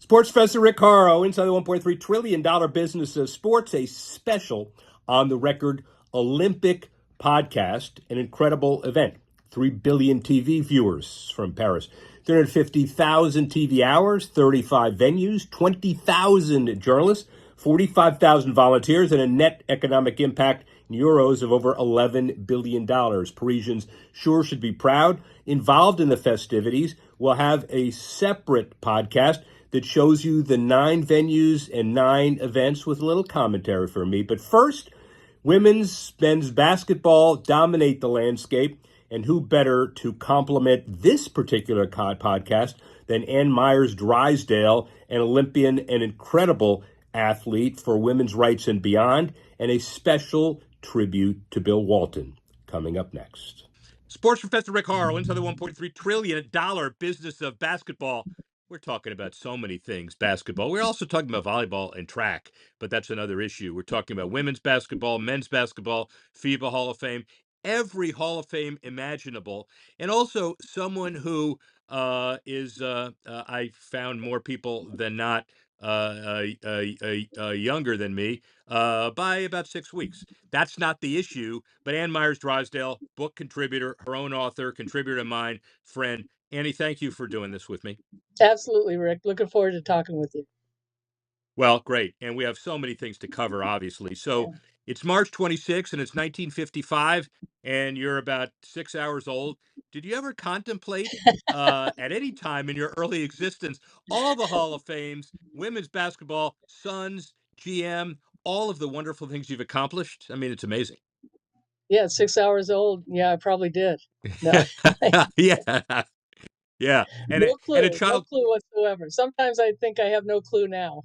Sports Professor Rick Horrow, inside the $1.3 trillion business of sports, a special on the record Olympic podcast, an incredible event. 3 billion TV viewers from Paris, 350,000 TV hours, 35 venues, 20,000 journalists, 45,000 volunteers, and a net economic impact in euros of over $11 billion. Parisians sure should be proud. Involved in the festivities, we'll have a separate podcast that shows you the 9 venues and 9 events with a little commentary for me. But first, men's basketball dominate the landscape, and who better to complement this particular podcast than Ann Meyers Drysdale, an Olympian and incredible athlete for women's rights and beyond, and a special tribute to Bill Walton coming up next. Sports Professor Rick Horrow, inside the $1.3 trillion business of basketball. We're talking about so many things, basketball. We're also talking about volleyball and track, but that's another issue. We're talking about women's basketball, men's basketball, FIBA Hall of Fame, every Hall of Fame imaginable, and also someone who I found more people than not younger than me by about 6 weeks. That's not the issue, but Ann Meyers Drysdale, book contributor, her own author, contributor of mine, friend. Annie, thank you for doing this with me. Absolutely, Rick. Looking forward to talking with you. Well, great. And we have so many things to cover, obviously. So it's March 26th and it's 1955, and you're about 6 hours old. Did you ever contemplate at any time in your early existence all the Hall of Fames, women's basketball, Suns, GM, all of the wonderful things you've accomplished? I mean, it's amazing. Yeah, 6 hours old. Yeah, I probably did. No. Yeah. Yeah. No clue whatsoever. Sometimes I think I have no clue now.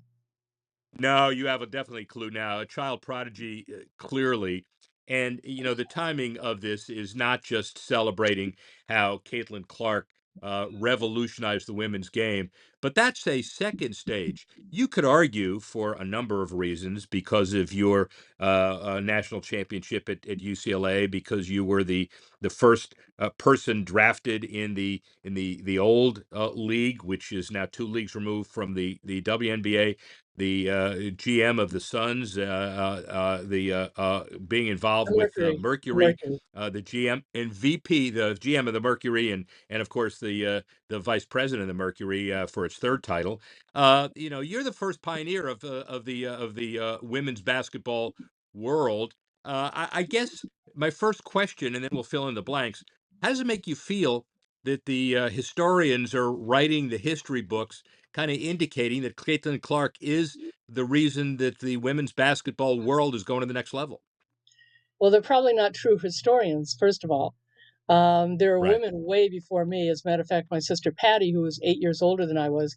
No, you have a definitely clue now. A child prodigy, clearly. And, the timing of this is not just celebrating how Caitlin Clark revolutionized the women's game, but that's a second stage. You could argue for a number of reasons because of your national championship at UCLA, because you were the first person drafted in the old league, which is now 2 leagues removed from the WNBA. The GM of the Suns, being involved with Mercury, the GM and VP, the GM of the Mercury, and of course the vice president of the Mercury for its 3rd title. You're the first pioneer of the women's basketball world. I guess my first question, and then we'll fill in the blanks. How does it make you feel that the historians are writing the history books, kind of indicating that Caitlin Clark is the reason that the women's basketball world is going to the next level? Well, they're probably not true historians, first of all. There are women way before me. As a matter of fact, my sister Patty, who was 8 years older than I was,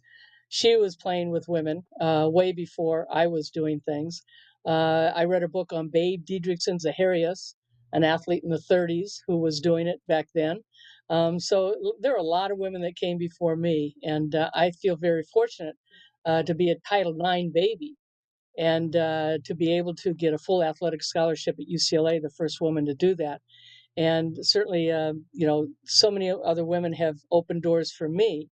she was playing with women way before I was doing things. I read a book on Babe Diedrichson Zaharias, an athlete in the 30s who was doing it back then. So there are a lot of women that came before me, and I feel very fortunate to be a Title IX baby and to be able to get a full athletic scholarship at UCLA, the first woman to do that. And certainly, so many other women have opened doors for me.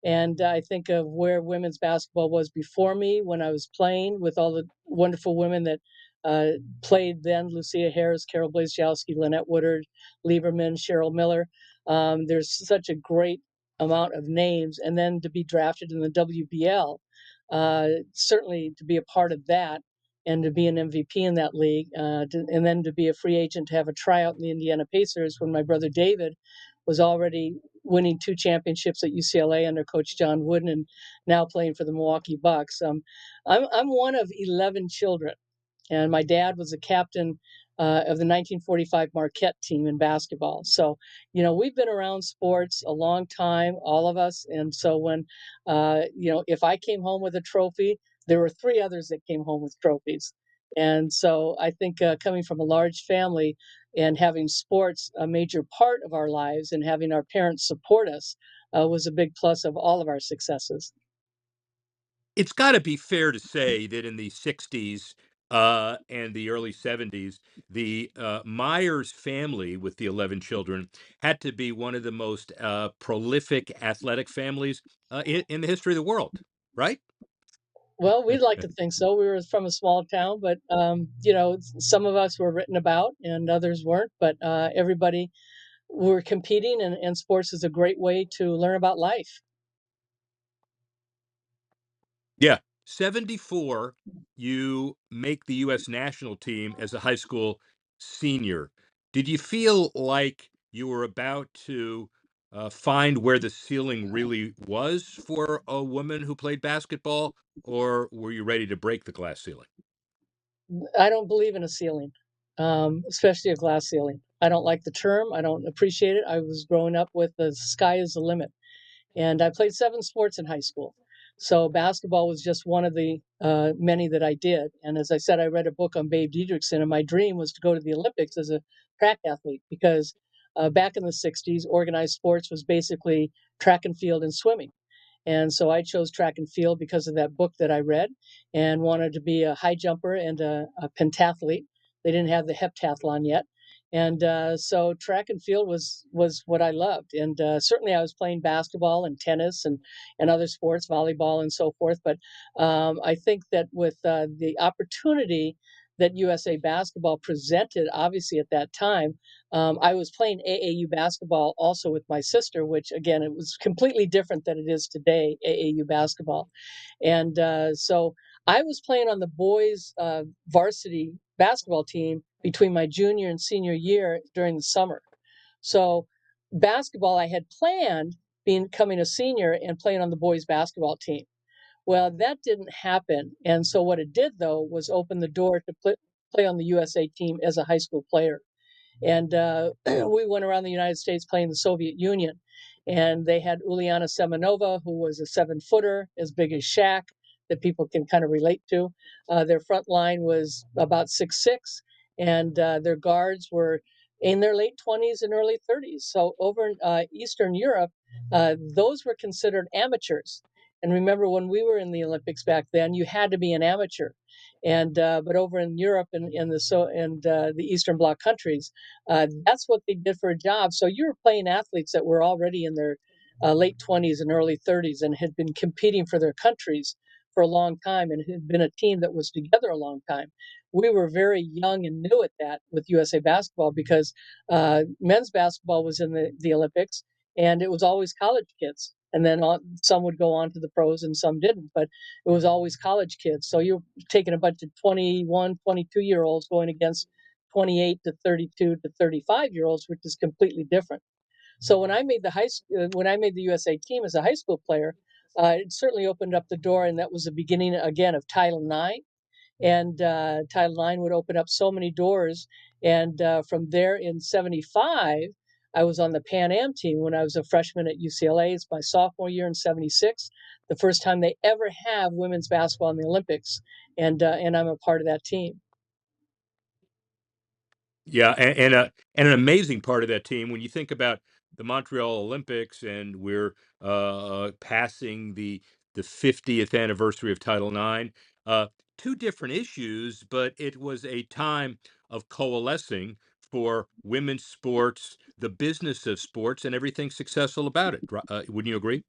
And I think of where women's basketball was before me when I was playing with all the wonderful women that played then: Lucia Harris, Carol Blazejowski, Lynette Woodard, Lieberman, Cheryl Miller. There's such a great amount of names. And then to be drafted in the WBL, certainly to be a part of that and to be an MVP in that league, and then to be a free agent, to have a tryout in the Indiana Pacers when my brother David was already winning 2 championships at UCLA under Coach John Wooden and now playing for the Milwaukee Bucks. I'm one of 11 children, and my dad was a captain of the 1945 Marquette team in basketball. So, we've been around sports a long time, all of us. And so when, if I came home with a trophy, there were 3 others that came home with trophies. And so I think coming from a large family and having sports a major part of our lives and having our parents support us was a big plus of all of our successes. It's got to be fair to say that in the 60s and the early 70s, the Myers family with the 11 children had to be one of the most prolific athletic families in the history of the world, right? Well, we'd like to think so. We were from a small town, but some of us were written about and others weren't. But everybody were competing, and sports is a great way to learn about life. Yeah. 74, you make the U.S. national team as a high school senior. Did you feel like you were about to find where the ceiling really was for a woman who played basketball, or were you ready to break the glass ceiling? I don't believe in a ceiling, especially a glass ceiling. I don't like the term. I don't appreciate it. I was growing up with the sky is the limit. And I played 7 sports in high school. So basketball was just one of the many that I did. And as I said, I read a book on Babe Didrikson, and my dream was to go to the Olympics as a track athlete because back in the 60s, organized sports was basically track and field and swimming. And so I chose track and field because of that book that I read and wanted to be a high jumper and a pentathlete. They didn't have the heptathlon yet. And so track and field was what I loved. And certainly I was playing basketball and tennis and other sports, volleyball and so forth. But I think that with the opportunity that USA basketball presented, obviously at that time, I was playing AAU basketball also with my sister, which again, it was completely different than it is today, AAU basketball. And so I was playing on the boys' varsity basketball team between my junior and senior year during the summer. So basketball, I had planned becoming a senior and playing on the boys' basketball team. Well, that didn't happen. And so what it did, though, was open the door to play on the USA team as a high school player. And we went around the United States playing the Soviet Union. And they had Uliana Semenova, who was a 7-footer, as big as Shaq, that people can kind of relate to. Their front line was about 6'6", and their guards were in their late 20s and early 30s. So over in Eastern Europe, those were considered amateurs. And remember, when we were in the Olympics back then, you had to be an amateur. And but over in Europe and the Eastern Bloc countries, that's what they did for a job. So you were playing athletes that were already in their late 20s and early 30s and had been competing for their countries for a long time and had been a team that was together a long time. We were very young and new at that with USA basketball because men's basketball was in the Olympics, and it was always college kids. And then some would go on to the pros and some didn't, but it was always college kids. So you're taking a bunch of 21, 22-year-olds going against 28 to 32 to 35-year-olds, which is completely different. So when I made the USA team as a high school player, it certainly opened up the door, and that was the beginning again of Title IX. And Title IX would open up so many doors. And from there in '75, I was on the Pan Am team when I was a freshman at UCLA. It's my sophomore year in '76, the first time they ever have women's basketball in the Olympics, and I'm a part of that team. Yeah, and an amazing part of that team when you think about the Montreal Olympics, and we're passing the 50th anniversary of Title IX. Uh, Two different issues, but it was a time of coalescing for women's sports, the business of sports, and everything successful about it. Wouldn't you agree?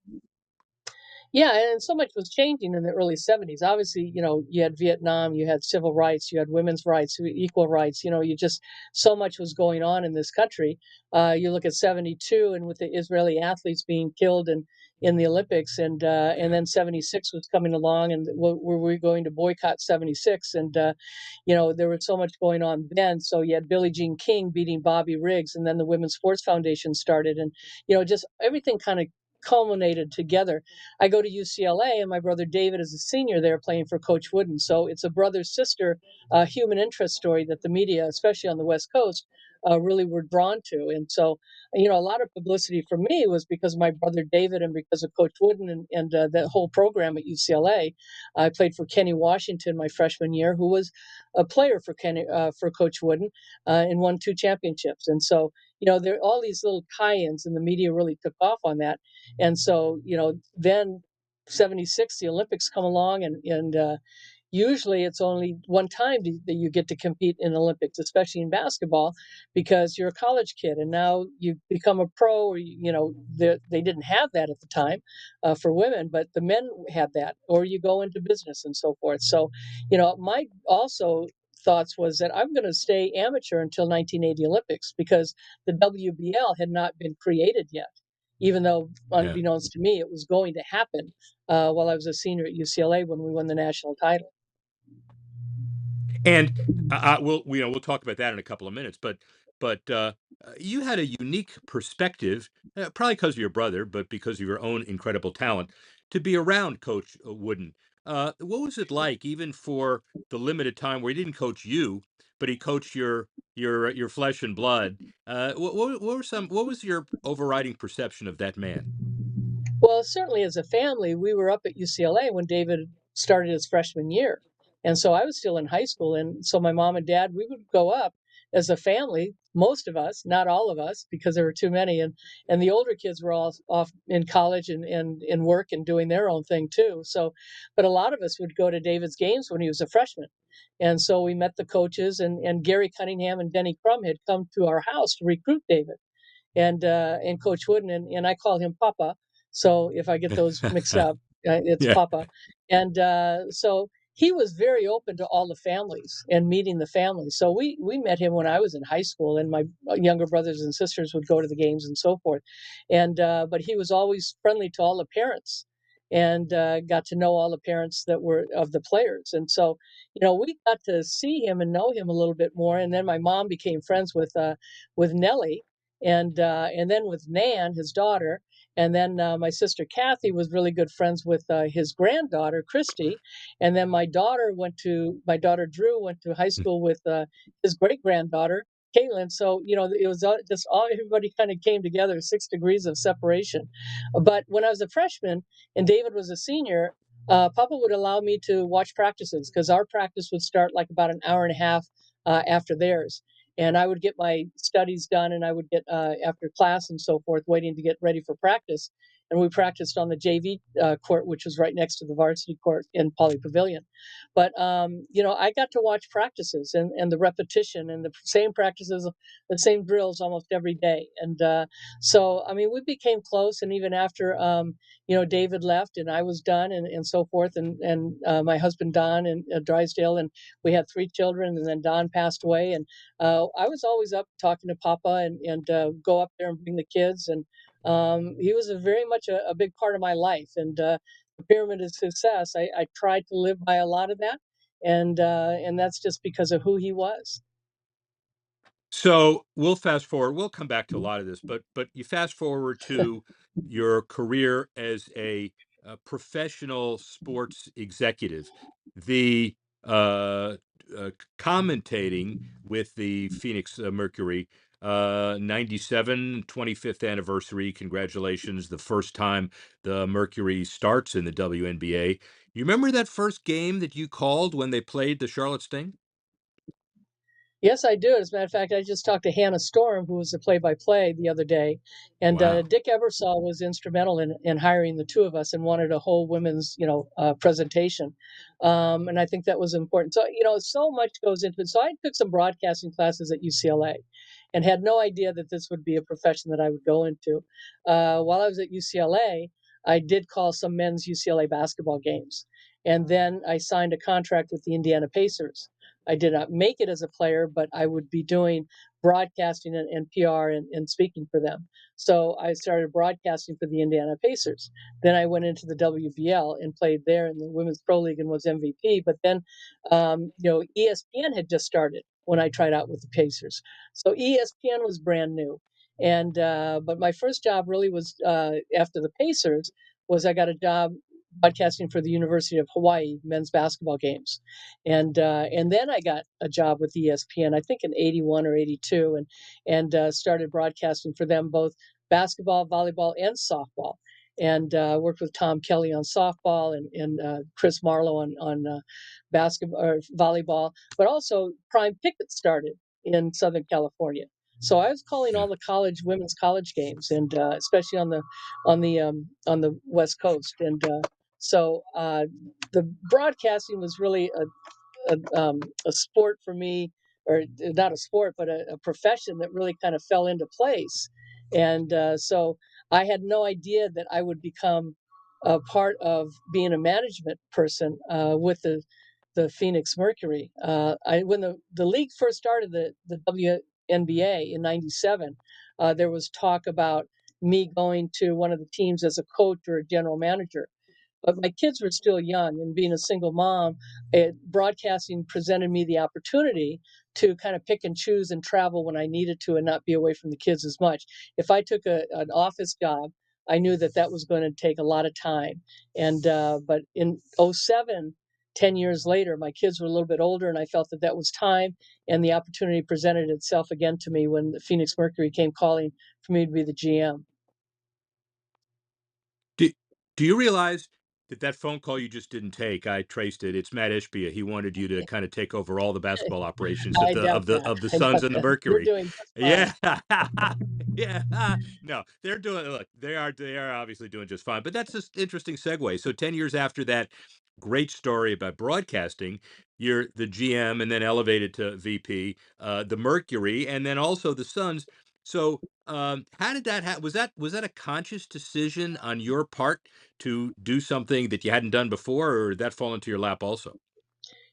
Yeah, and so much was changing in the early '70s. Obviously, you had Vietnam, you had civil rights, you had women's rights, equal rights. You just so much was going on in this country. You look at '72, and with the Israeli athletes being killed in the Olympics, and then '76 was coming along, and were we going to boycott '76? And there was so much going on then. So you had Billie Jean King beating Bobby Riggs, and then the Women's Sports Foundation started, and just everything kind of culminated together. I go to UCLA, and my brother David is a senior there playing for Coach Wooden. So it's a brother sister human interest story that the media, especially on the West Coast, really were drawn to. And so, a lot of publicity for me was because of my brother David and because of Coach Wooden and that whole program at UCLA. I played for Kenny Washington my freshman year, who was a player for Coach Wooden, and won 2 championships. And so, there are all these little tie-ins, and the media really took off on that. And so, then '76, the Olympics come along, and Usually it's only one time that you get to compete in Olympics, especially in basketball, because you're a college kid and now you become a pro. Or, they didn't have that at the time for women, but the men had that, or you go into business and so forth. So, my also thoughts was that I'm going to stay amateur until 1980 Olympics because the WBL had not been created yet, even though Yeah. unbeknownst to me, it was going to happen while I was a senior at UCLA when we won the national title. And we'll talk about that in a couple of minutes. But you had a unique perspective, probably because of your brother, but because of your own incredible talent, to be around Coach Wooden. What was it like, even for the limited time where he didn't coach you, but he coached your flesh and blood? What was your overriding perception of that man? Well, certainly as a family, we were up at UCLA when David started his freshman year. And so I was still in high school. And so my mom and dad, we would go up as a family, most of us, not all of us, because there were too many. And the older kids were all off in college and in work and doing their own thing too. So, but a lot of us would go to David's games when he was a freshman. And so we met the coaches, and Gary Cunningham and Denny Crum had come to our house to recruit David and Coach Wooden, and I call him Papa. So if I get those mixed up, it's Yeah. Papa. And so he was very open to all the families and meeting the families. So we met him when I was in high school, and my younger brothers and sisters would go to the games and so forth. And but he was always friendly to all the parents. And got to know all the parents that were of the players, and so we got to see him and know him a little bit more. And then my mom became friends with Nellie, and then with Nan, his daughter, and then my sister Kathy was really good friends with his granddaughter Christy, and then my daughter Drew went to high school with his great granddaughter Caitlin. So it was just all everybody kind of came together, 6 degrees of separation. But when I was a freshman and David was a senior, Papa would allow me to watch practices because our practice would start like about an hour and a half after theirs, and I would get my studies done, and I would get after class and so forth, waiting to get ready for practice. And we practiced on the JV court, which was right next to the varsity court in Poly Pavilion. But I got to watch practices and the repetition and the same practices, the same drills almost every day. And so, I mean, we became close. And even after David left and I was done and so forth, and my husband Don and Drysdale, and we had 3 children, and then Don passed away, and I was always up talking to Papa and go up there and bring the kids. And he was very much a big part of my life. And the pyramid of success, I tried to live by a lot of that. And that's just because of who he was. So we'll fast forward. We'll come back to a lot of this, but you fast forward to your career as a professional sports executive, the commentating with the Phoenix Mercury, 97 25th anniversary. Congratulations! The first time the Mercury starts in the WNBA. You remember that first game that you called when they played the Charlotte Sting? Yes, I do. As a matter of fact, I just talked to Hannah Storm, who was the play-by-play the other day, and Wow. Dick Ebersol was instrumental in hiring the two of us and wanted a whole women's, presentation, and I think that was important. So, so much goes into it. So I took some broadcasting classes at UCLA, and had no idea that this would be a profession that I would go into. While I was at UCLA, I did call some men's UCLA basketball games, and then I signed a contract with the Indiana Pacers. I did not make it as a player, but I would be doing broadcasting and PR and speaking for them. So I started broadcasting for the Indiana Pacers. Then I went into the WBL and played there in the Women's Pro League and was MVP. But then, ESPN had just started when I tried out with the Pacers. So ESPN was brand new. And but my first job really was after the Pacers was I got a job broadcasting for the University of Hawaii men's basketball games, and then I got a job with ESPN, I think in '81 or '82, and started broadcasting for them both basketball, volleyball, and softball. And worked with Tom Kelly on softball and Chris Marlowe on basketball or volleyball, but also Prime Pickett started in Southern California. So I was calling Yeah. all the women's college games, and especially on the West Coast. And So the broadcasting was really a sport for me, or not a sport, but a profession that really kind of fell into place. And so I had no idea that I would become a part of being a management person with the Phoenix Mercury. When the league first started, the WNBA in '97, there was talk about me going to one of the teams as a coach or a general manager. But my kids were still young, and being a single mom, broadcasting presented me the opportunity to kind of pick and choose and travel when I needed to and not be away from the kids as much. If I took an office job, I knew that that was going to take a lot of time. And but in '07, 10 years later, my kids were a little bit older, and I felt that that was time. And the opportunity presented itself again to me when the Phoenix Mercury came calling for me to be the GM. Do, do you realize that that phone call you just didn't take? I traced it. It's Matt Ishbia. He wanted you to kind of take over all the basketball operations of I doubt that. the I Suns doubt and the that. They're Mercury. doing just fine. Yeah, yeah. No, they're doing. Look, they are obviously doing just fine. But that's just interesting segue. So 10 years after that great story about broadcasting, you're the GM and then elevated to VP, the Mercury, and then also the Suns. So how did that happen? Was that a conscious decision on your part to do something that you hadn't done before, or did that fall into your lap also?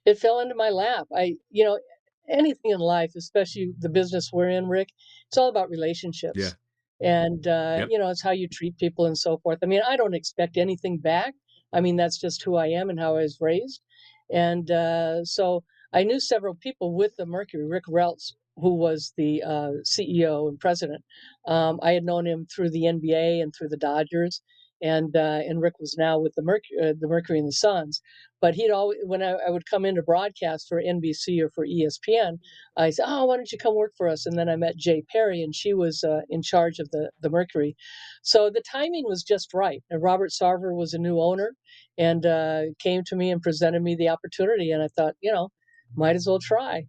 It fell into my lap. Anything in life, especially the business we're in, Rick, it's all about Yeah. relationships. And, Yep. it's how you treat people and so forth. I mean, I don't expect anything back. I mean, that's just who I am and how I was raised. And so I knew several people with the Mercury. Rick Reltz, who was the CEO and president. I had known him through the NBA and through the Dodgers. And Rick was now with the Mercury and the Suns. But he'd always, when I would come in to broadcast for NBC or for ESPN, I said, "Oh, why don't you come work for us?" And then I met Jay Perry, and she was in charge of the Mercury. So the timing was just right. And Robert Sarver was a new owner, and came to me and presented me the opportunity. And I thought, might as well try.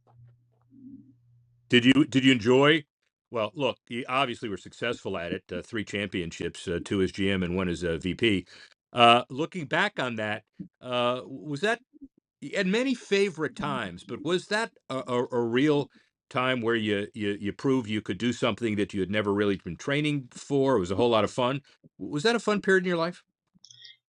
Did you enjoy? Well, look, you obviously were successful at it. Three championships, two as GM and one as VP. Looking back on that, was that you had many favorite times, but was that a real time where you proved you could do something that you had never really been training for? It was a whole lot of fun. Was that a fun period in your life?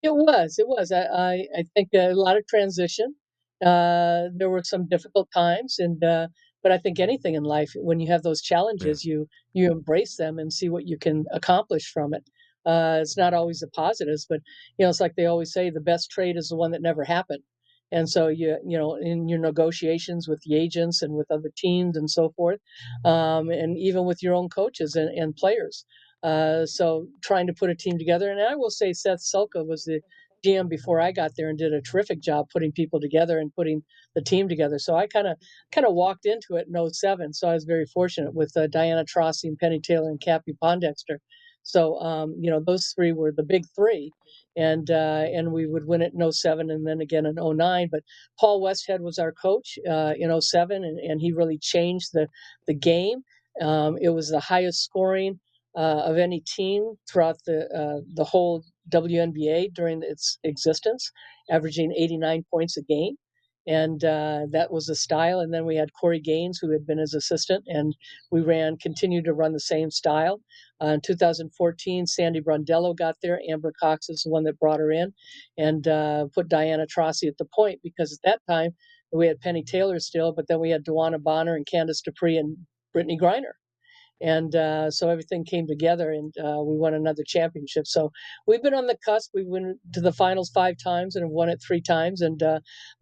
It was. It was. I think a lot of transition. There were some difficult times, and but I think anything in life, when you have those Yeah. challenges, you embrace them and see what you can accomplish from it. It's not always the positives, but it's like they always say, the best trade is the one that never happened. And so in your negotiations with the agents and with other teams and so forth, and even with your own coaches and players, so trying to put a team together, and I will say Seth Sulka was the GM before I got there and did a terrific job putting people together and putting the team together. So I kind of walked into it in '07. So I was very fortunate with Diana Taurasi and Penny Taylor and Cappy Pondexter. So those three were the big three, and we would win it in '07 and then again in '09. But Paul Westhead was our coach in '07, and he really changed the game. It was the highest scoring of any team throughout the whole WNBA during its existence, averaging 89 points a game. And that was the style. And then we had Corey Gaines, who had been his assistant, and we continued to run the same style. In 2014, Sandy Brondello got there. Amber Cox is the one that brought her in, and put Diana Taurasi at the point, because at that time we had Penny Taylor still, but then we had Dewana Bonner and Candace Dupree and Brittany Griner. And so everything came together, and we won another championship. So we've been on the cusp. We went to the finals 5 times and have won it 3 times, and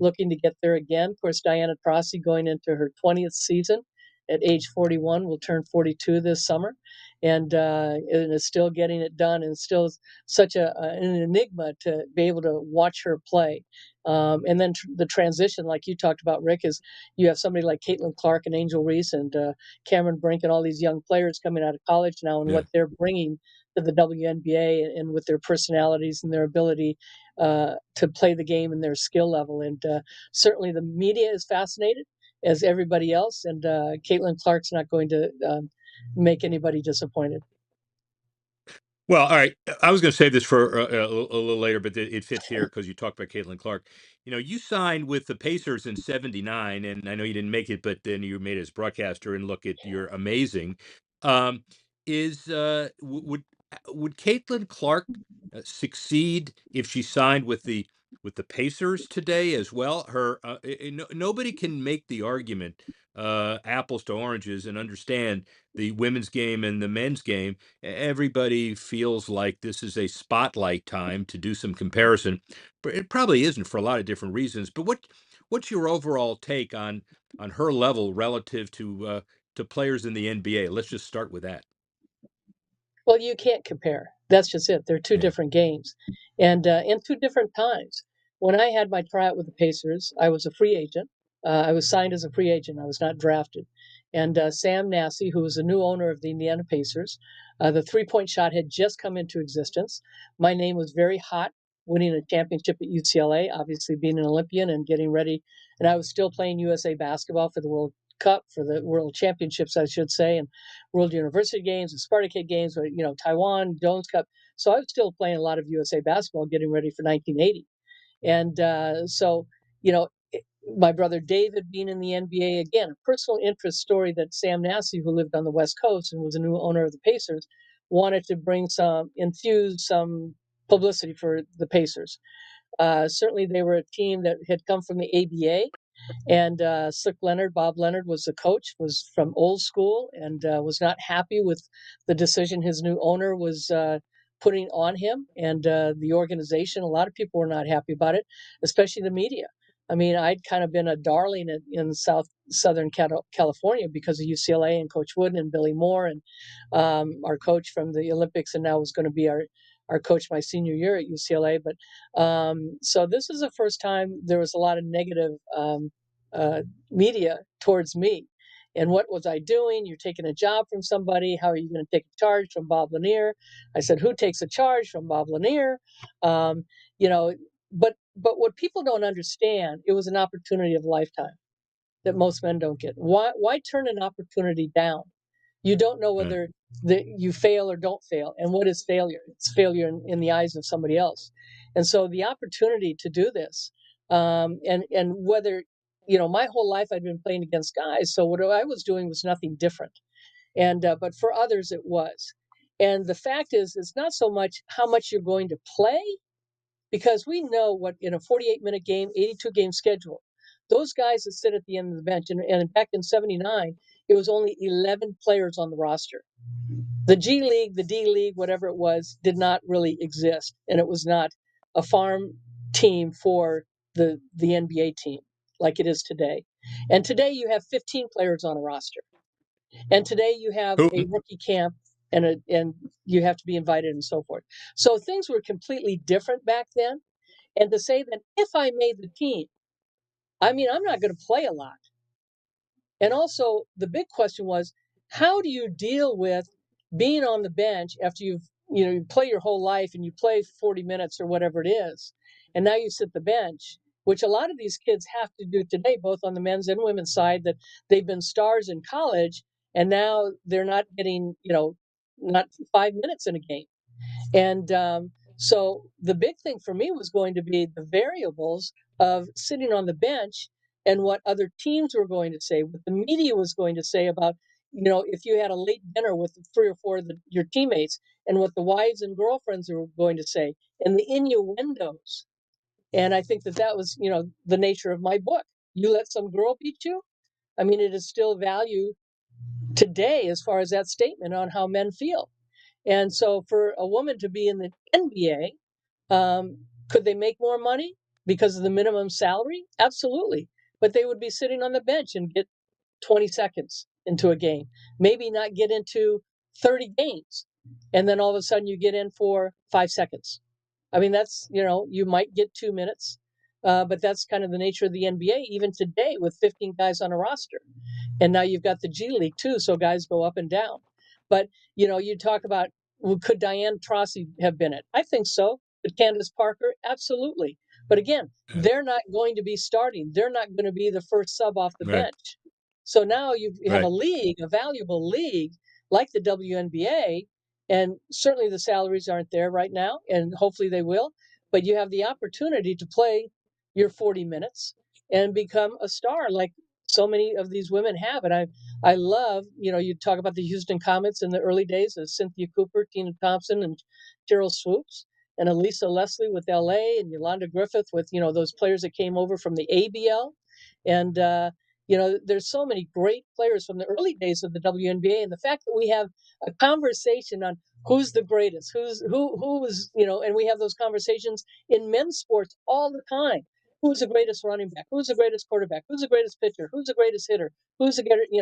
looking to get there again. Of course, Diana Taurasi going into her 20th season at age 41, will turn 42 this summer, and is still getting it done, and still such an enigma to be able to watch her play. And then the transition, like you talked about, Rick, is you have somebody like Caitlin Clark and Angel Reese and Cameron Brink and all these young players coming out of college now, and Yeah. what they're bringing to the WNBA, and with their personalities and their ability to play the game and their skill level. And certainly the media is fascinated, as everybody else. And Caitlin Clark's not going to make anybody disappointed. Well, all right. I was going to save this for a little later, but it fits here because you talked about Caitlin Clark. You signed with the Pacers in '79, and I know you didn't make it, but then you made it as broadcaster. And look, you're amazing. Um, is would Caitlin Clark succeed if she signed with the Pacers today as well? Nobody can make the argument apples to oranges and understand the women's game and the men's game. Everybody feels like this is a spotlight time to do some comparison, but it probably isn't for a lot of different reasons. But what's your overall take on her level relative to players in the NBA? Let's just start with that. Well, you can't compare. That's just it. They're two Yeah. different games, and in two different times. When I had my tryout with the Pacers, I was a free agent. I was signed as a free agent. I was not drafted. And Sam Nassi, who was the new owner of the Indiana Pacers, the three-point shot had just come into existence. My name was very hot, winning a championship at UCLA, obviously being an Olympian and getting ready. And I was still playing USA basketball for the World Cup, for the World Championships, I should say, and World University Games, the Sparta Kid Games, or Taiwan Jones Cup. So I was still playing a lot of USA basketball, getting ready for 1980. And so, you know, my brother David being in the NBA, again, a personal interest story that Sam Nassi, who lived on the West Coast and was a new owner of the Pacers, wanted to infuse some publicity for the Pacers. Certainly, they were a team that had come from the ABA, and Slick Leonard, Bob Leonard, was the coach, was from old school, and was not happy with the decision his new owner was putting on him and the organization. A lot of people were not happy about it, especially the media. I mean, I'd kind of been a darling in Southern California because of UCLA and Coach Wooden and Billy Moore and our coach from the Olympics, and now was going to be our coach my senior year at UCLA. But so this is the first time there was a lot of negative uh, media towards me. And what was I doing? You're taking a job from somebody. How are you going to take a charge from Bob Lanier? I said, who takes a charge from Bob Lanier? Um, you know, but what people don't understand, it was an opportunity of a lifetime that most men don't get. Why turn an opportunity down? You don't know Uh, whether you fail or don't fail. And what is failure? It's failure in the eyes of somebody else. And so the opportunity to do this, and whether, my whole life I'd been playing against guys. So what I was doing was nothing different. And but for others, it was. And the fact is, it's not so much how much you're going to play, because we know what in a 48-minute game, 82-game schedule, those guys that sit at the end of the bench, and back in '79, it was only 11 players on the roster. The G League, the D League, whatever it was, did not really exist, and it was not a farm team for the NBA team like it is today. And today you have 15 players on a roster, and today you have who a rookie camp, and you have to be invited and so forth. So things were completely different back then. And to say that if I made the team, I mean, I'm not going to play a lot. And also, the big question was, how do you deal with being on the bench after you play your whole life and you play 40 minutes or whatever it is, and now you sit the bench, which a lot of these kids have to do today, both on the men's and women's side, that they've been stars in college, and now they're not getting, not 5 minutes in a game. And so the big thing for me was going to be the variables of sitting on the bench and what other teams were going to say, what the media was going to say about, if you had a late dinner with three or four of your teammates, and what the wives and girlfriends were going to say, and the innuendos. And I think that was, the nature of my book. You let some girl beat you. I mean, it is still value today as far as that statement on how men feel. And so for a woman to be in the NBA, could they make more money because of the minimum salary? Absolutely. But they would be sitting on the bench and get 20 seconds into a game, maybe not get into 30 games. And then all of a sudden you get in for 5 seconds. I mean, that's, you might get 2 minutes, but that's kind of the nature of the NBA, even today with 15 guys on a roster. And now you've got the G League too, so guys go up and down. But you talk about, well, could Diane Taurasi have been it? I think so. But Candace Parker, absolutely. But again, uh, they're not going to be starting. They're not going to be the first sub off the right, bench. So now you have a right. league, a valuable league like the WNBA, And certainly the salaries aren't there right now, and hopefully they will. But you have the opportunity to play your 40 minutes and become a star like so many of these women have. And I love, you talk about the Houston Comets in the early days of Cynthia Cooper, Tina Thompson, and Cheryl Swoops, and Elisa Leslie with LA, and Yolanda Griffith with, those players that came over from the ABL. And, there's so many great players from the early days of the WNBA. And the fact that we have a conversation on who's the greatest, who was, and we have those conversations in men's sports all the time. Who's the greatest running back? Who's the greatest quarterback? Who's the greatest pitcher? Who's the greatest hitter? Who's the greatest,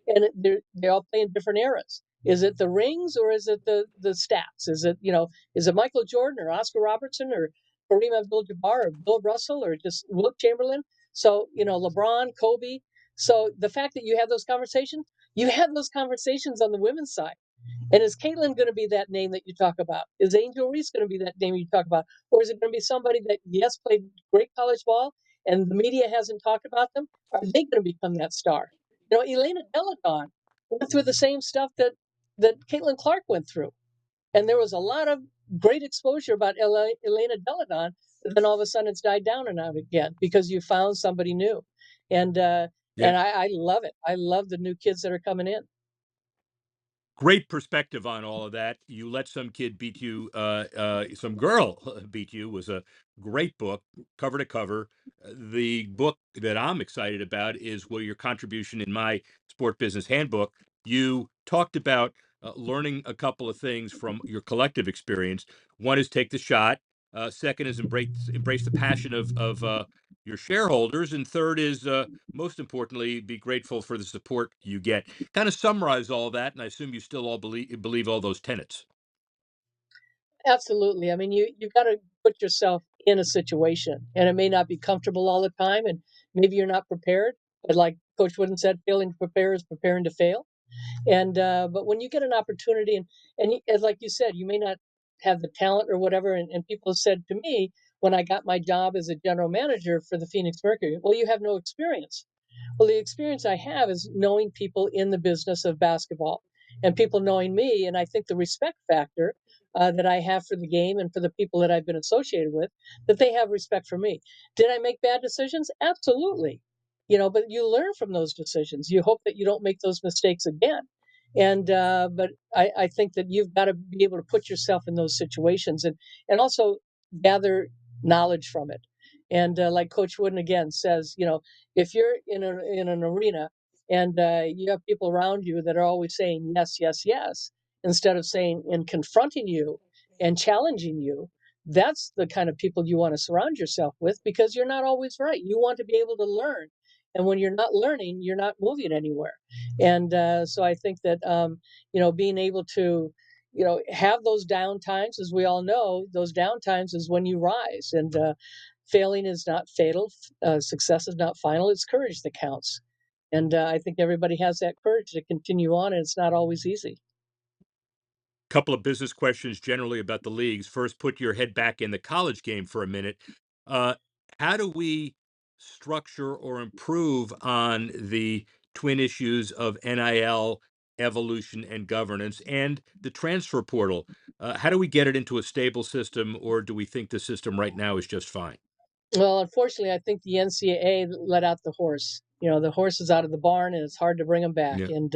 and they all play in different eras. Is it the rings or is it the stats? Is it Michael Jordan or Oscar Robertson or Kareem Abdul-Jabbar or Bill Russell or just Wilt Chamberlain? So, LeBron, Kobe. So the fact that you have those conversations on the women's side. And is Caitlin going to be that name that you talk about? Is Angel Reese going to be that name you talk about? Or is it going to be somebody that, yes, played great college ball and the media hasn't talked about them? Are they going to become that star? Elena Deladon went through the same stuff that Caitlin Clark went through. And there was a lot of great exposure about Elena Deladon, but then all of a sudden it's died down and out again because you found somebody new. And I love it. I love the new kids that are coming in. Great perspective on all of that. You let some kid beat you, some girl beat you was a great book, cover to cover. The book that I'm excited about is your contribution in my sport business handbook. You talked about learning a couple of things from your collective experience. One is take the shot. Second is embrace the passion of your shareholders, and third is most importantly be grateful for the support you get. Kind of summarize all that, and I assume you still all believe all those tenets. Absolutely. I mean, you've got to put yourself in a situation, and it may not be comfortable all the time, and maybe you're not prepared. But like Coach Wooden said, failing to prepare is preparing to fail. And but when you get an opportunity, and like you said, you may not have the talent or whatever. And people have said to me when I got my job as a general manager for the Phoenix Mercury, well, you have no experience. Well, the experience I have is knowing people in the business of basketball and people knowing me. And I think the respect factor that I have for the game and for the people that I've been associated with, that they have respect for me. Did I make bad decisions? Absolutely. But you learn from those decisions. You hope that you don't make those mistakes again. And but I think that you've got to be able to put yourself in those situations and also gather knowledge from it. And like Coach Wooden again says, if you're in an arena and you have people around you that are always saying yes, yes, yes, instead of saying and confronting you and challenging you, that's the kind of people you want to surround yourself with because you're not always right. You want to be able to learn. And when you're not learning, you're not moving anywhere. And so I think that, being able to, have those down times, as we all know, those down times is when you rise. And failing is not fatal. Success is not final. It's courage that counts. And I think everybody has that courage to continue on, and it's not always easy. Couple of business questions generally about the leagues. First, put your head back in the college game for a minute. Uh, how do we structure or improve on the twin issues of NIL evolution and governance and the transfer portal? How do we get it into a stable system, or do we think the system right now is just fine? Well, unfortunately, I think the NCAA let out the horse. The horse is out of the barn, and it's hard to bring him back. Yeah. And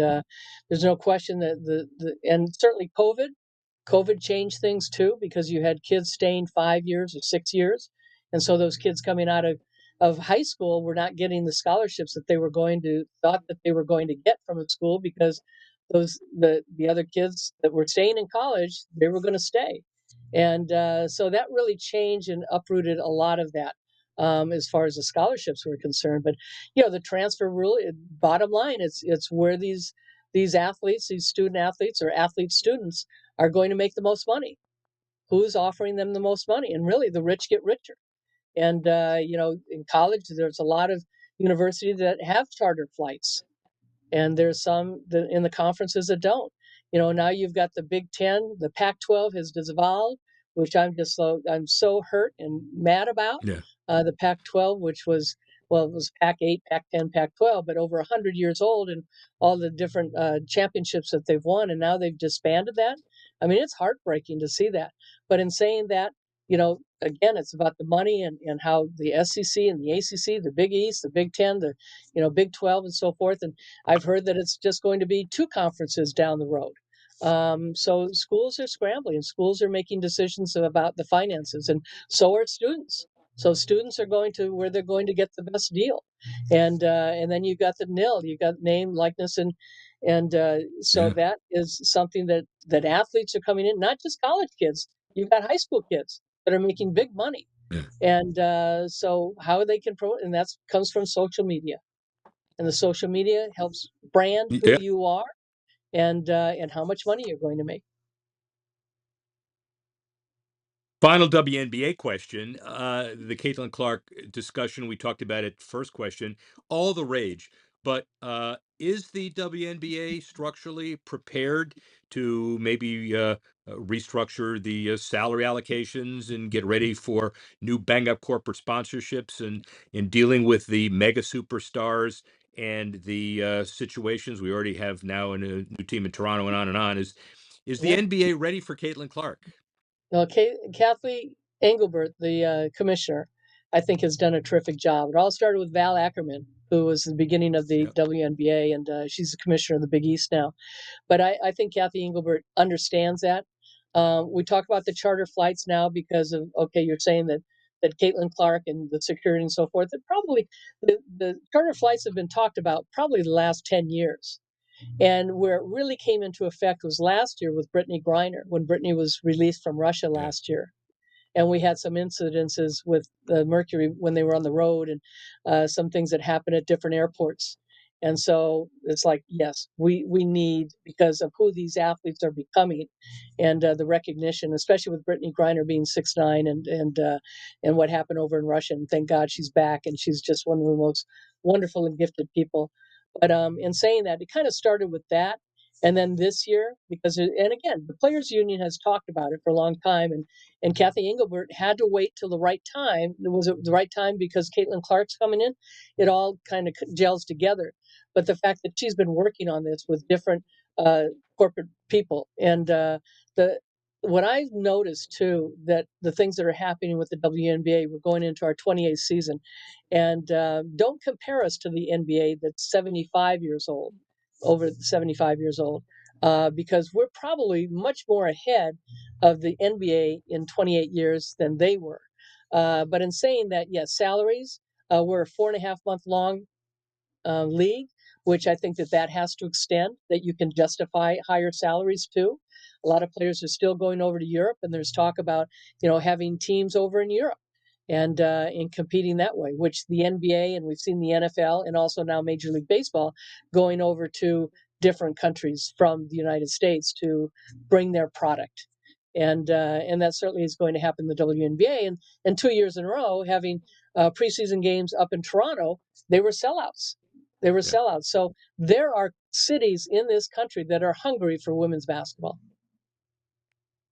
there's no question that and certainly COVID changed things too because you had kids staying 5 years or 6 years, and so those kids coming out of high school were not getting the scholarships that they were thought that they were going to get from a school because the other kids that were staying in college, they were going to stay. And so that really changed and uprooted a lot of that as far as the scholarships were concerned. But the transfer rule, bottom line, it's where these athletes, these student athletes or athlete students are going to make the most money. Who's offering them the most money? And really, the rich get richer. And in college, there's a lot of universities that have charter flights, and there's some in the conferences that don't. Now you've got the Big Ten, the Pac-12 has dissolved, which I'm so hurt and mad about. Yeah. The Pac-12, which was it was Pac-8, Pac-10, Pac-12, but over 100 years old, and all the different championships that they've won, and now they've disbanded that. I mean, it's heartbreaking to see that. But in saying that, you know, again, it's about the money and how the SEC and the ACC, the Big East, the Big Ten, the Big 12, and so forth. And I've heard that it's just going to be two conferences down the road. So schools are scrambling. Schools are making decisions about the finances, and so are students. So students are going to where they're going to get the best deal, and then you got the nil, you got name, likeness, and so Yeah. that is something that athletes are coming in, not just college kids. You've got high school kids that are making big money, Yeah. and so how they can promote, and that comes from social media, and the social media helps brand who Yeah. you are and how much money you're going to make. Final WNBA question. The Caitlin Clark discussion, we talked about it first question, all the rage. But is the WNBA structurally prepared to maybe restructure the salary allocations and get ready for new bang up corporate sponsorships and in dealing with the mega superstars and the situations we already have now in a new team in Toronto and on and on? Is the Yeah. NBA ready for Caitlin Clark? Well, Kathy Engelbert, the commissioner, I think has done a terrific job. It all started with Val Ackerman, who was the beginning of the Yeah. WNBA, and she's the commissioner of the Big East now. But I think Kathy Engelbert understands that. We talk about the charter flights now because of, okay, you're saying that Caitlin Clark and the security and so forth. That probably the charter flights have been talked about probably the last 10 years. And where it really came into effect was last year with Brittany Griner, when Brittany was released from Russia Yeah. last year. And we had some incidences with the Mercury when they were on the road, and some things that happened at different airports. And so it's like, yes, we need, because of who these athletes are becoming, and the recognition, especially with Brittany Griner being 6'9", and what happened over in Russia. And thank God she's back, and she's just one of the most wonderful and gifted people. But in saying that, it kind of started with that. And then this year, and again, the Players Union has talked about it for a long time, and Kathy Engelbert had to wait till the right time. Was it the right time because Caitlin Clark's coming in? It all kind of gels together. But the fact that she's been working on this with different corporate people, and the what I've noticed too, that the things that are happening with the WNBA, we're going into our 28th season, and don't compare us to the NBA that's 75 years old, over 75 years old, because we're probably much more ahead of the NBA in 28 years than they were. But in saying that, yes, salaries, we're a 4.5 month long league, which I think that has to extend, that you can justify higher salaries too. A lot of players are still going over to Europe, and there's talk about having teams over in Europe and competing that way, which the NBA, and we've seen the NFL, and also now Major League Baseball going over to different countries from the United States to bring their product. And that certainly is going to happen in the WNBA. And 2 years in a row, having preseason games up in Toronto, they were sellouts. They were Yeah. sellouts. So there are cities in this country that are hungry for women's basketball.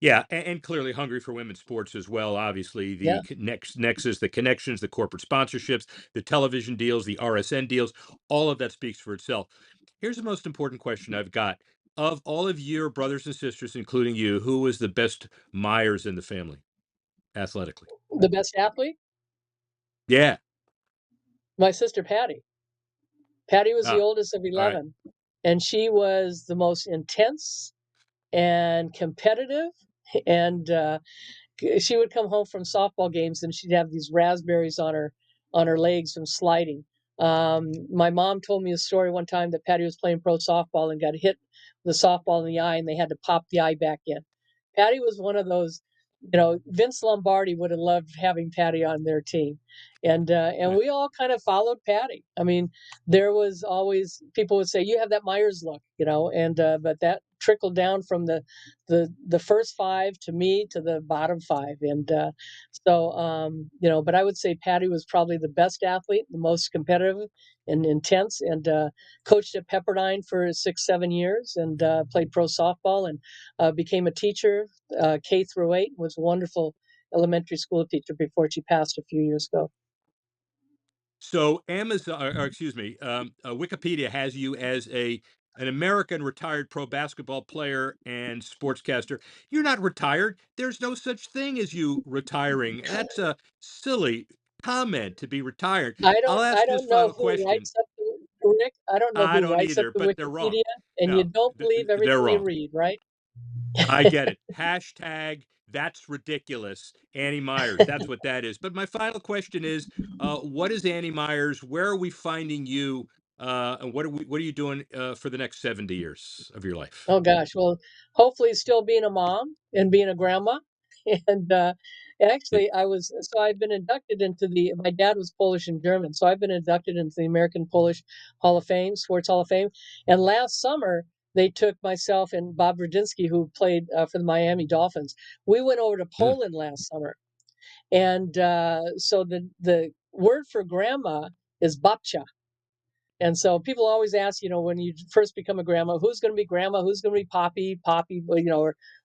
Yeah, and clearly hungry for women's sports as well. Obviously, Yeah. the nexus, the connections, the corporate sponsorships, the television deals, the RSN deals, all of that speaks for itself. Here's the most important question I've got. Of all of your brothers and sisters, including you, who was the best Myers in the family, athletically? The best athlete? Yeah. My sister Patty. Patty was the Ah, oldest of all right. 11, and she was the most intense and competitive, and she would come home from softball games and she'd have these raspberries on her legs from sliding. My mom told me a story one time that Patty was playing pro softball and got hit with a softball in the eye, and they had to pop the eye back in. Patty was one of those. Vince Lombardi would have loved having Patty on their team, and we all kind of followed Patty. I mean, there was always, people would say, "You have that Myers look," and but that trickled down from the first five to me to the bottom five. And but I would say Patty was probably the best athlete, the most competitive and intense, and coached at Pepperdine for 6-7 years, and played pro softball, and became a teacher, K through 8, was a wonderful elementary school teacher before she passed a few years ago. So Amazon, or excuse me, Wikipedia has you as a an American retired pro basketball player and sportscaster. You're not retired. There's no such thing as you retiring. That's a silly comment to be retired. I'll I ask this don't know final who question. writes up the Rick, I don't know I who don't writes up either, the but they're wrong. Wikipedia, and you No, don't believe they're everything you wrong. read, right? I get it. Hashtag that's ridiculous. Annie Meyers. That's what that is. But my final question is, what is Annie Meyers? Where are we finding you? And what are you doing for the next 70 years of your life? Oh gosh, well, hopefully still being a mom and being a grandma. And actually, I've been inducted into my dad was Polish and German, so I've been inducted into the American Polish Hall of Fame, Sports Hall of Fame. And last summer, they took myself and Bob Brzezinski, who played for the Miami Dolphins. We went over to Hmm. Poland last summer, and so the word for grandma is babcia. And so people always ask, when you first become a grandma, who's going to be grandma, who's going to be Poppy,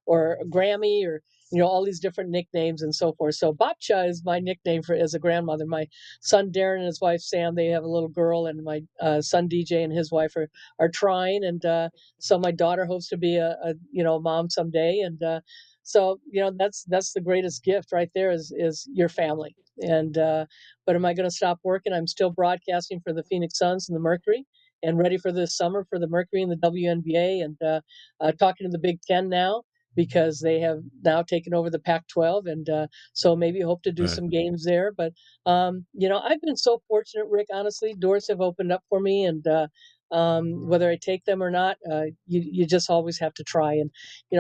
or Grammy, or all these different nicknames and so forth. So Babcha is my nickname as a grandmother. My son Darren and his wife Sam, they have a little girl, and my son DJ and his wife are trying, and so my daughter hopes to be a mom someday, and so that's the greatest gift right there is your family. And but am I going to stop working? I'm still broadcasting for the Phoenix Suns and the Mercury, and ready for this summer for the Mercury and the WNBA, and talking to the Big Ten now because they have now taken over the Pac-12, and so maybe hope to do Right. some games there. But I've been so fortunate, Rick. Honestly, doors have opened up for me, and whether I take them or not, you just always have to try. And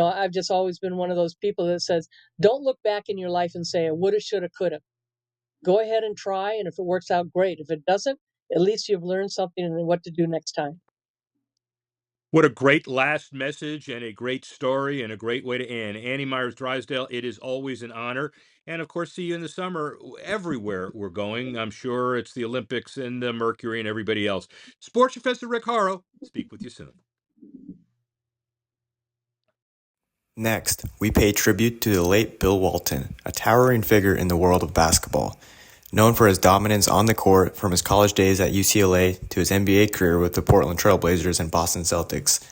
I've just always been one of those people that says, don't look back in your life and say, I woulda, shoulda, coulda. Go ahead and try, and if it works out, great. If it doesn't, at least you've learned something and what to do next time. What a great last message and a great story and a great way to end. Annie Meyers Drysdale, it is always an honor. And of course, see you in the summer everywhere we're going. I'm sure it's the Olympics and the Mercury and everybody else. Sports Professor Rick Horrow, speak with you soon. Next, we pay tribute to the late Bill Walton, a towering figure in the world of basketball. Known for his dominance on the court from his college days at UCLA to his NBA career with the Portland Trailblazers and Boston Celtics,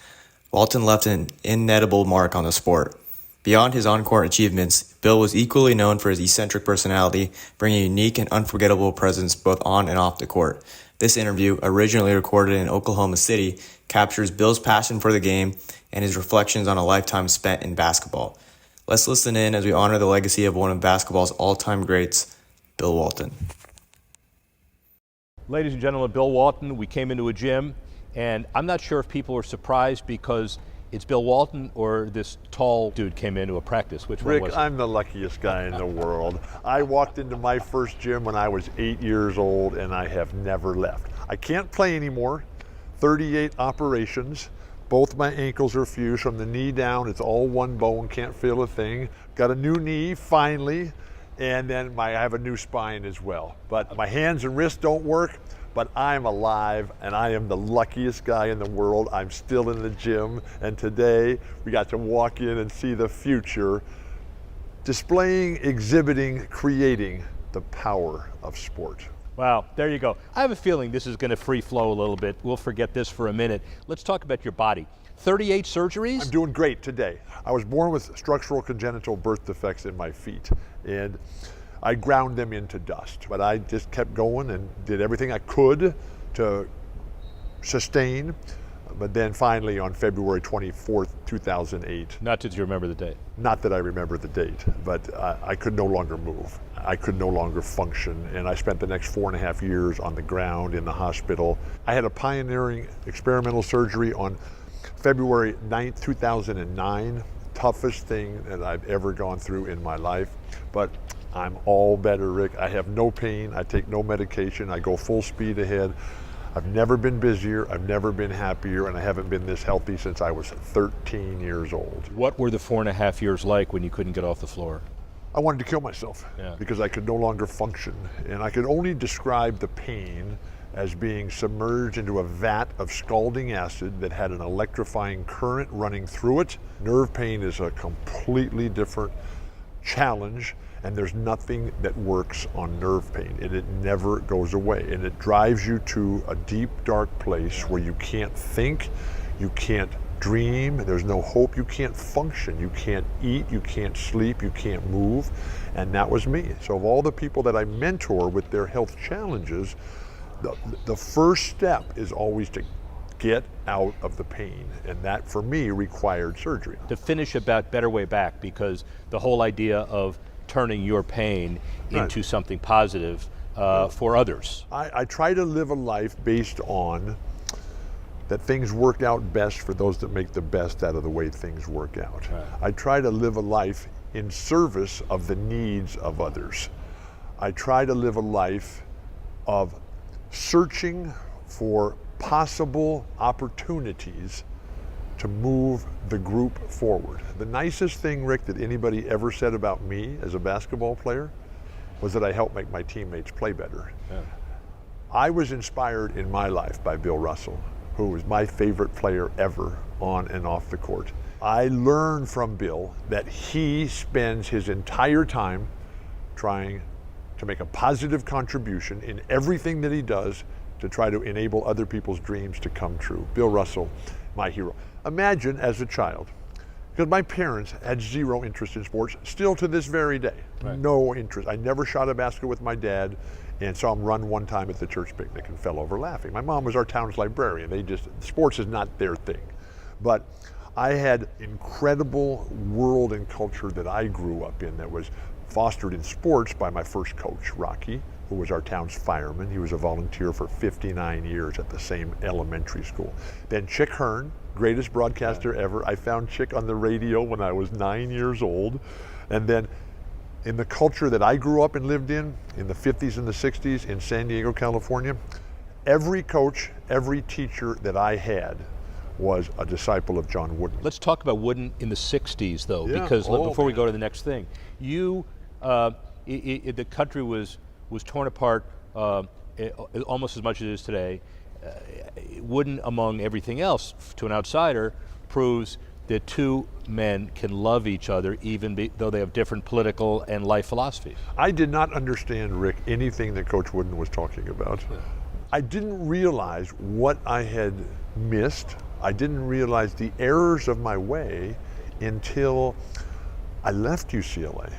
Walton left an indelible mark on the sport. Beyond his on-court achievements, Bill was equally known for his eccentric personality, bringing a unique and unforgettable presence both on and off the court. This interview, originally recorded in Oklahoma City, captures Bill's passion for the game and his reflections on a lifetime spent in basketball. Let's listen in as we honor the legacy of one of basketball's all-time greats, Bill Walton. Ladies and gentlemen, Bill Walton. We came into a gym, and I'm not sure if people are surprised because it's Bill Walton or this tall dude came into a practice. Which one was it? I'm the luckiest guy in the world. I walked into my first gym when I was 8 years old, and I have never left. I can't play anymore. 38 operations. Both my ankles are fused from the knee down. It's all one bone, can't feel a thing. Got a new knee, finally. And then I have a new spine as well. But my hands and wrists don't work, but I'm alive, and I am the luckiest guy in the world. I'm still in the gym, and today we got to walk in and see the future, displaying, exhibiting, creating the power of sport. Wow, there you go. I have a feeling this is going to free flow a little bit. We'll forget this for a minute. Let's talk about your body. 38 surgeries? I'm doing great today. I was born with structural congenital birth defects in my feet, and I ground them into dust. But I just kept going and did everything I could to sustain. But then finally on February 24th, 2008. Not that you remember the date. Not that I remember the date, but I could no longer move. I could no longer function, and I spent the next 4.5 years on the ground in the hospital. I had a pioneering experimental surgery on February 9th, 2009. Toughest thing that I've ever gone through in my life, but I'm all better, Rick. I have no pain, I take no medication, I go full speed ahead. I've never been busier, I've never been happier, and I haven't been this healthy since I was 13 years old. What were the 4.5 years like when you couldn't get off the floor? I wanted to kill myself because I could no longer function, and I could only describe the pain as being submerged into a vat of scalding acid that had an electrifying current running through it. Nerve pain is a completely different challenge, and there's nothing that works on nerve pain, and it never goes away, and it drives you to a deep, dark place where you can't think, you can't dream, there's no hope, you can't function, you can't eat, you can't sleep, you can't move. And that was me. So of all the people that I mentor with their health challenges, the first step is always to get out of the pain, and that for me required surgery. To finish about Better Way Back, because the whole idea of turning your pain into something positive for others. I try to live a life based on that things work out best for those that make the best out of the way things work out. Right. I try to live a life in service of the needs of others. I try to live a life of searching for possible opportunities to move the group forward. The nicest thing, Rick, that anybody ever said about me as a basketball player was that I helped make my teammates play better. Yeah. I was inspired in my life by Bill Russell, who was my favorite player ever on and off the court. I learned from Bill that he spends his entire time trying to make a positive contribution in everything that he does to try to enable other people's dreams to come true. Bill Russell, my hero. Imagine as a child, because my parents had zero interest in sports, still to this very day. Right. No interest. I never shot a basket with my dad and saw him run one time at the church picnic and fell over laughing. My mom was our town's librarian. Sports is not their thing. But I had incredible world and culture that I grew up in that was fostered in sports by my first coach, Rocky, who was our town's fireman. He was a volunteer for 59 years at the same elementary school. Then Chick Hearn, greatest broadcaster ever. I found Chick on the radio when I was 9 years old. And then in the culture that I grew up and lived in the 50s and the 60s in San Diego, California, every coach, every teacher that I had was a disciple of John Wooden. Let's talk about Wooden in the 60s, though, Yeah. because Oh, before we man. go to the next thing, the country was torn apart almost as much as it is today. Wooden, among everything else, to an outsider, proves that two men can love each other even though they have different political and life philosophies. I did not understand, Rick, anything that Coach Wooden was talking about. Yeah. I didn't realize what I had missed. I didn't realize the errors of my way until I left UCLA.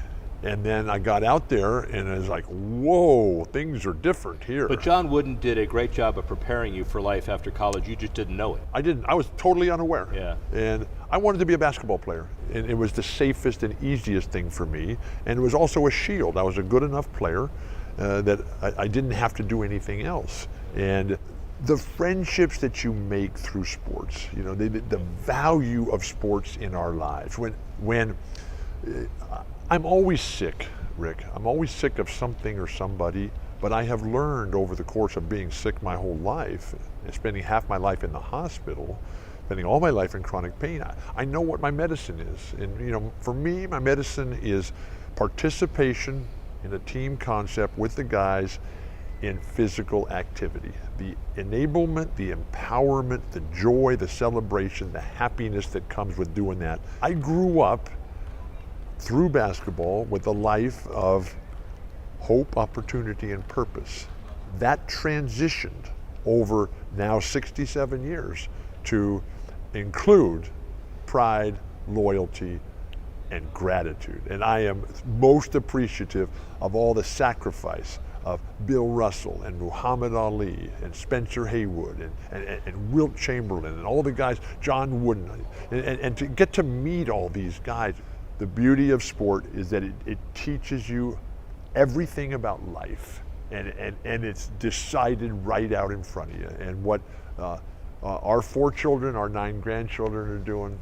And then I got out there and I was like, whoa, things are different here. But John Wooden did a great job of preparing you for life after college. You just didn't know it. I was totally unaware. Yeah. And I wanted to be a basketball player. And it was the safest and easiest thing for me. And it was also a shield. I was a good enough player that I didn't have to do anything else. And the friendships that you make through sports, you know, the value of sports in our lives. When I'm always sick, Rick. I'm always sick of something or somebody, but I have learned over the course of being sick my whole life, and spending half my life in the hospital, spending all my life in chronic pain, I know what my medicine is. And you know, for me, my medicine is participation in a team concept with the guys in physical activity. The enablement, the empowerment, the joy, the celebration, the happiness that comes with doing that. I grew up through basketball with a life of hope, opportunity, and purpose. That transitioned over now 67 years to include pride, loyalty, and gratitude. And I am most appreciative of all the sacrifice of Bill Russell and Muhammad Ali and Spencer Haywood and Wilt Chamberlain and all the guys, John Wooden, and to get to meet all these guys. The beauty of sport is that it teaches you everything about life, and it's decided right out in front of you. And what our 4 children, our 9 grandchildren are doing,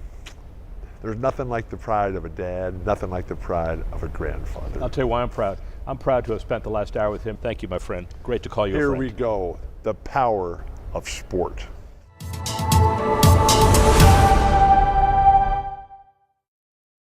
there's nothing like the pride of a dad, nothing like the pride of a grandfather. I'll tell you why I'm proud. I'm proud to have spent the last hour with him. Thank you, my friend. Great to call you a friend. Here we go, the power of sport.